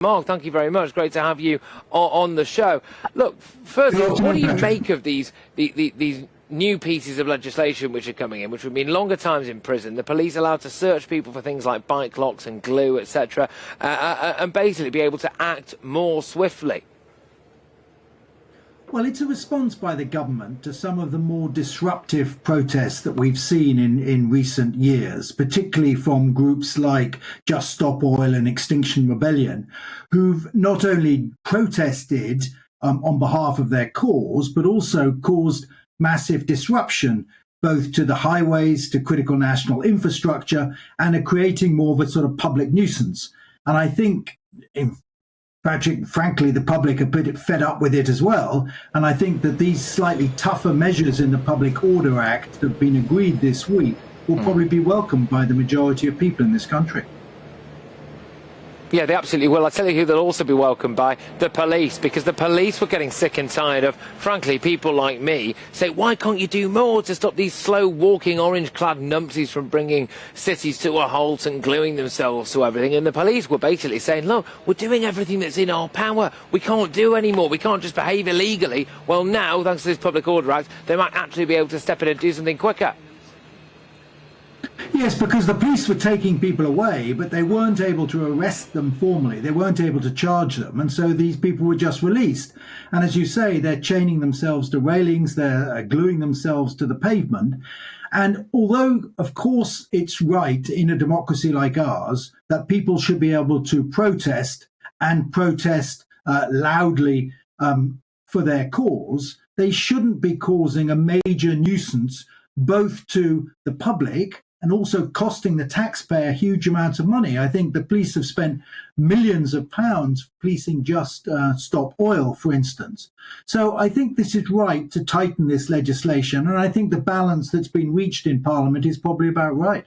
Mark, thank you very much. Great to have you on the show. Look, first, what do you make of these new pieces of legislation which are coming in, which would mean longer times in prison, the police allowed to search people for things like bike locks and glue, etc., and basically be able to act more swiftly? Well, it's a response by the government to some of the more disruptive protests that we've seen in recent years, particularly from groups like Just Stop Oil and Extinction Rebellion, who've not only protested on behalf of their cause, but also caused massive disruption, both to the highways, to critical national infrastructure, and are creating more of a sort of public nuisance. And I think, Patrick, frankly, the public are a bit fed up with it as well. And I think that these slightly tougher measures in the Public Order Act that have been agreed this week will probably be welcomed by the majority of people in this country. Yeah, they absolutely will. I'll tell you who they'll also be welcomed by: the police, because the police were getting sick and tired of, frankly, people like me say, why can't you do more to stop these slow-walking, orange-clad numpties from bringing cities to a halt and gluing themselves to everything? And the police were basically saying, look, we're doing everything that's in our power. We can't do any more. We can't just behave illegally. Well, now, thanks to this Public Order Act, they might actually be able to step in and do something quicker. Yes, because the police were taking people away, but they weren't able to arrest them formally. They weren't able to charge them. And so these people were just released. And as you say, they're chaining themselves to railings, they're gluing themselves to the pavement. And although, of course, it's right in a democracy like ours that people should be able to protest and protest loudly for their cause, they shouldn't be causing a major nuisance both to the public and also costing the taxpayer huge amounts of money. I think the police have spent millions of pounds policing Just Stop Oil, for instance. So I think this is right to tighten this legislation, and I think the balance that's been reached in Parliament is probably about right.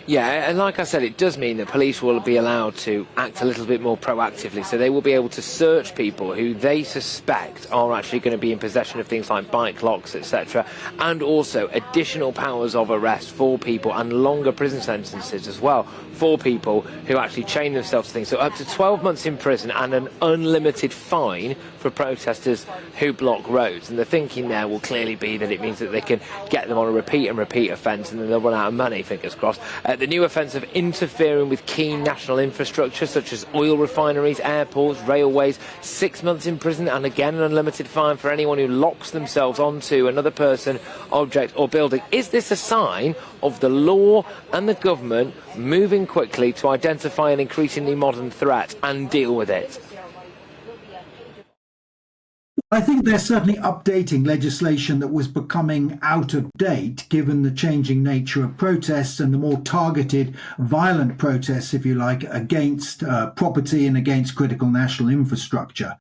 Yeah, and like I said, it does mean that police will be allowed to act a little bit more proactively, so they will be able to search people who they suspect are actually going to be in possession of things like bike locks, etc., and also additional powers of arrest for people and longer prison sentences as well for people who actually chain themselves to things. So up to 12 months in prison and an unlimited fine for protesters who block roads. And the thinking there will clearly be that it means that they can get them on a repeat offence, and then they'll run out of money, fingers crossed. The new offence of interfering with key national infrastructure such as oil refineries, airports, railways, 6 months in prison and again an unlimited fine for anyone who locks themselves onto another person, object or building. Is this a sign of the law and the government moving quickly to identify an increasingly modern threat and deal with it? I think they're certainly updating legislation that was becoming out of date given the changing nature of protests and the more targeted, violent protests, if you like, against property and against critical national infrastructure.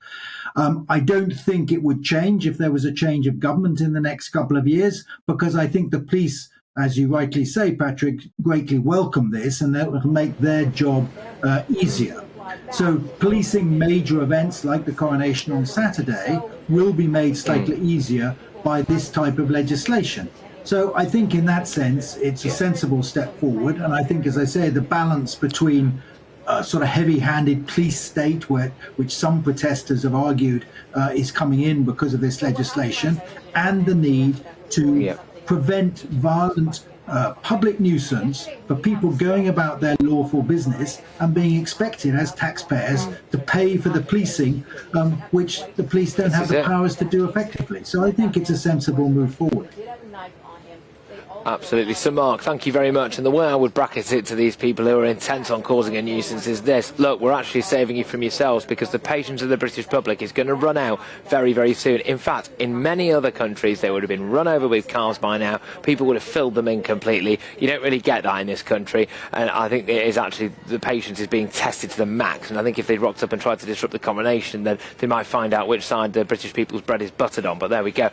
I don't think it would change if there was a change of government in the next couple of years, because I think the police, as you rightly say, Patrick, greatly welcome this, and that will make their job easier. So policing major events like the Coronation on Saturday will be made slightly easier by this type of legislation. So I think in that sense, it's a sensible step forward. And I think, as I say, the balance between a sort of heavy-handed police state, which some protesters have argued is coming in because of this legislation, and the need to prevent violent public nuisance for people going about their lawful business and being expected as taxpayers to pay for the policing, which the police don't have the powers to do effectively. So I think it's a sensible move forward. Absolutely. Sir Mark, thank you very much. And the way I would bracket it to these people who are intent on causing a nuisance is this: look, we're actually saving you from yourselves, because the patience of the British public is going to run out very, very soon. In fact, in many other countries, they would have been run over with cars by now. People would have filled them in completely. You don't really get that in this country. And I think it is actually, the patience is being tested to the max. And I think if they rocked up and tried to disrupt the Coronation, then they might find out which side the British people's bread is buttered on. But there we go.